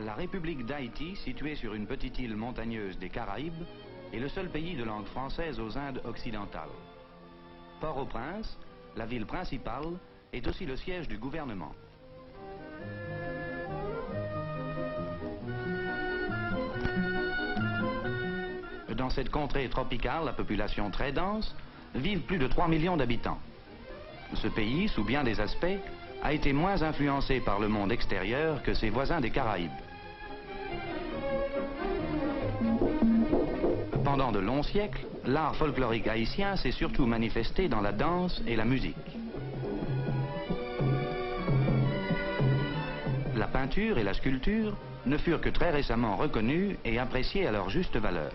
La République d'Haïti, située sur une petite île montagneuse des Caraïbes, est le seul pays de langue française aux Indes occidentales. Port-au-Prince, la ville principale, est aussi le siège du gouvernement. Dans cette contrée tropicale, à population très dense, vivent plus de 3 millions d'habitants. Ce pays, sous bien des aspects, a été moins influencé par le monde extérieur que ses voisins des Caraïbes. Pendant de longs siècles, l'art folklorique haïtien s'est surtout manifesté dans la danse et la musique. La peinture et la sculpture ne furent que très récemment reconnues et appréciées à leur juste valeur.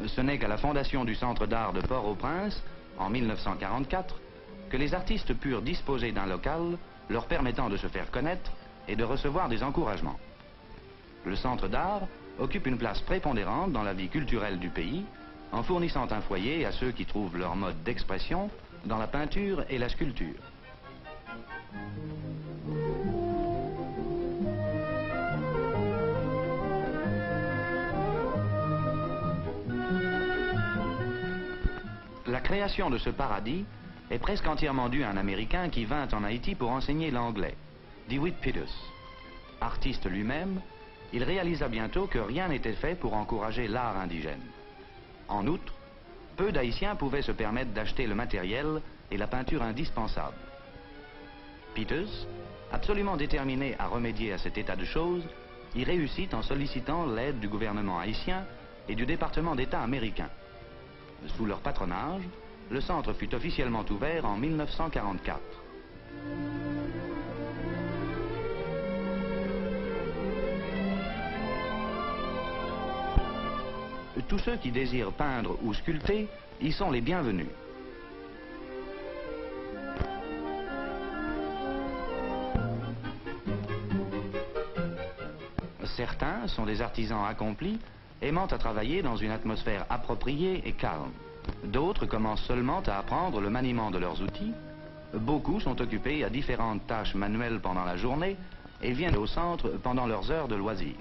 Ce n'est qu'à la fondation du Centre d'art de Port-au-Prince, en 1944, que les artistes purent disposer d'un local leur permettant de se faire connaître et de recevoir des encouragements. Le Centre d'art occupe une place prépondérante dans la vie culturelle du pays, en fournissant un foyer à ceux qui trouvent leur mode d'expression dans la peinture et la sculpture. La création de ce paradis est presque entièrement due à un Américain qui vint en Haïti pour enseigner l'anglais, DeWitt Peters. Artiste lui-même, il réalisa bientôt que rien n'était fait pour encourager l'art indigène. En outre, peu d'Haïtiens pouvaient se permettre d'acheter le matériel et la peinture indispensables. Peters, absolument déterminé à remédier à cet état de choses, y réussit en sollicitant l'aide du gouvernement haïtien et du département d'État américain. Sous leur patronage, le centre fut officiellement ouvert en 1944. Tous ceux qui désirent peindre ou sculpter y sont les bienvenus. Certains sont des artisans accomplis, aimant à travailler dans une atmosphère appropriée et calme. D'autres commencent seulement à apprendre le maniement de leurs outils. Beaucoup sont occupés à différentes tâches manuelles pendant la journée et viennent au centre pendant leurs heures de loisirs.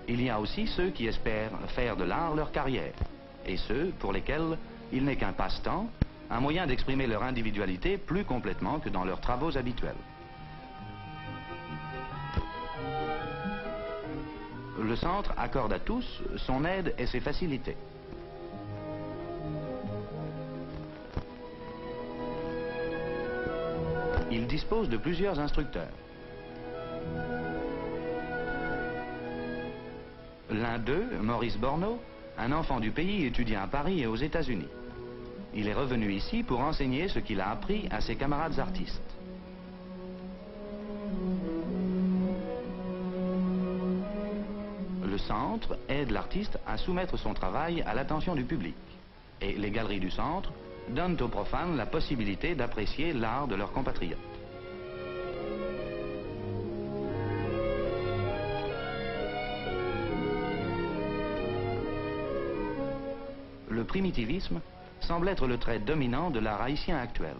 Il y a aussi ceux qui espèrent faire de l'art leur carrière, et ceux pour lesquels il n'est qu'un passe-temps, un moyen d'exprimer leur individualité plus complètement que dans leurs travaux habituels. Le centre accorde à tous son aide et ses facilités. Il dispose de plusieurs instructeurs. L'un d'eux, Maurice Borneau, un enfant du pays étudiant à Paris et aux États-Unis. Il est revenu ici pour enseigner ce qu'il a appris à ses camarades artistes. Le centre aide l'artiste à soumettre son travail à l'attention du public. Et les galeries du centre donnent aux profanes la possibilité d'apprécier l'art de leurs compatriotes. Le primitivisme semble être le trait dominant de l'art haïtien actuel.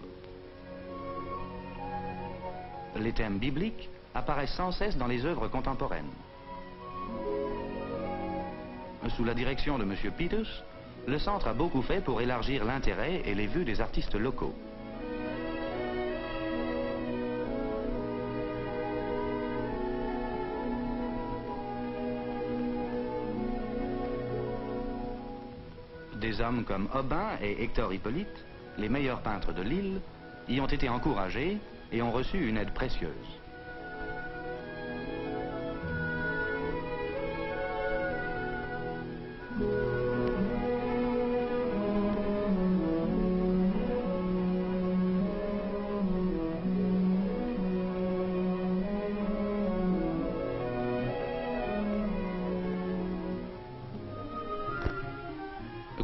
Les thèmes bibliques apparaissent sans cesse dans les œuvres contemporaines. Sous la direction de M. Peters, le centre a beaucoup fait pour élargir l'intérêt et les vues des artistes locaux. Des hommes comme Aubin et Hector Hippolyte, les meilleurs peintres de l'île, y ont été encouragés et ont reçu une aide précieuse.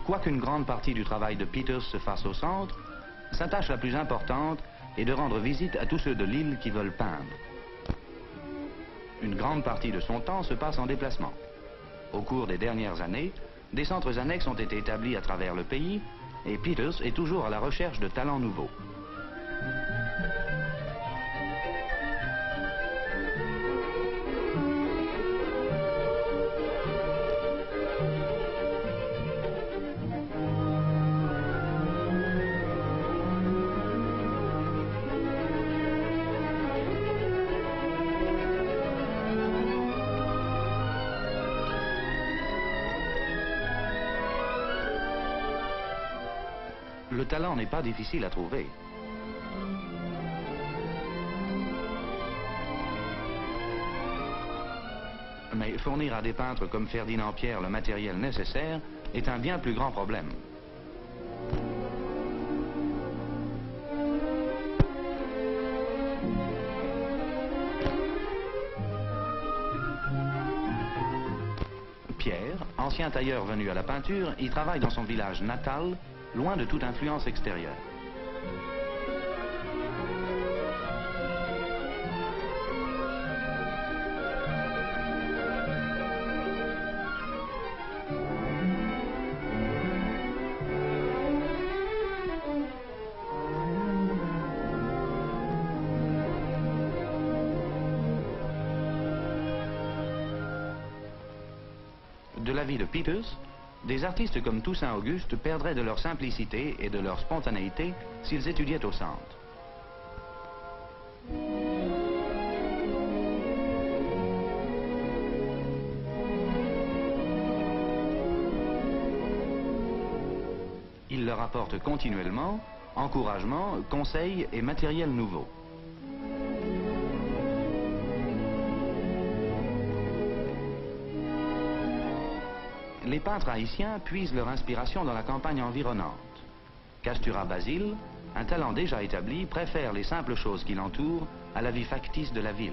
Quoiqu'une grande partie du travail de Peters se fasse au centre, sa tâche la plus importante est de rendre visite à tous ceux de l'île qui veulent peindre. Une grande partie de son temps se passe en déplacement. Au cours des dernières années, des centres annexes ont été établis à travers le pays et Peters est toujours à la recherche de talents nouveaux. Le talent n'est pas difficile à trouver. Mais fournir à des peintres comme Ferdinand Pierre le matériel nécessaire est un bien plus grand problème. Pierre, ancien tailleur venu à la peinture, y travaille dans son village natal, loin de toute influence extérieure. De la vie de Peters, des artistes comme Toussaint Auguste perdraient de leur simplicité et de leur spontanéité s'ils étudiaient au centre. Il leur apporte continuellement encouragement, conseils et matériel nouveau. Les peintres haïtiens puisent leur inspiration dans la campagne environnante. Castura Basile, un talent déjà établi, préfère les simples choses qui l'entourent à la vie factice de la ville.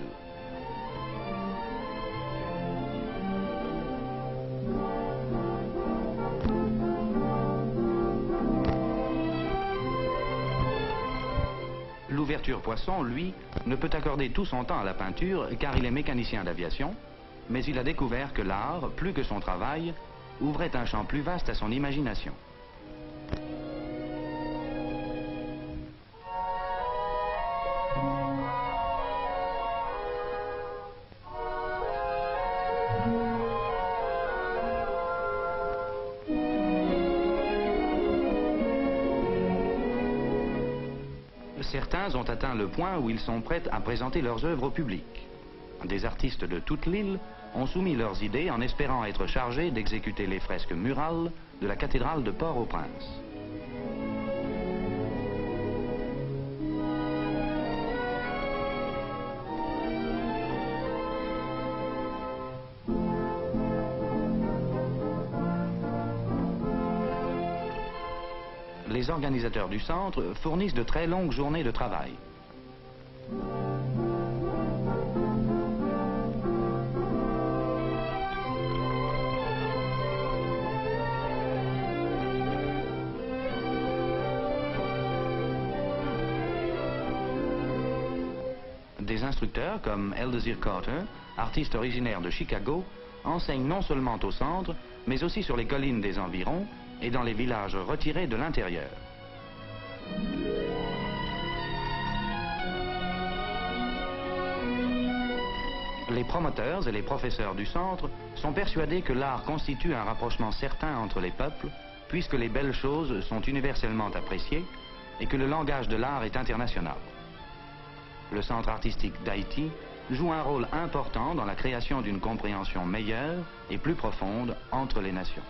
L'ouverture Poisson, lui, ne peut accorder tout son temps à la peinture car il est mécanicien d'aviation, mais il a découvert que l'art, plus que son travail, ouvrait un champ plus vaste à son imagination. Certains ont atteint le point où ils sont prêts à présenter leurs œuvres au public. Des artistes de toute l'île ont soumis leurs idées en espérant être chargés d'exécuter les fresques murales de la cathédrale de Port-au-Prince. Les organisateurs du centre fournissent de très longues journées de travail. Des instructeurs comme Eldezir Carter, artiste originaire de Chicago, enseignent non seulement au centre, mais aussi sur les collines des environs et dans les villages retirés de l'intérieur. Les promoteurs et les professeurs du centre sont persuadés que l'art constitue un rapprochement certain entre les peuples, puisque les belles choses sont universellement appréciées et que le langage de l'art est international. Le centre artistique d'Haïti joue un rôle important dans la création d'une compréhension meilleure et plus profonde entre les nations.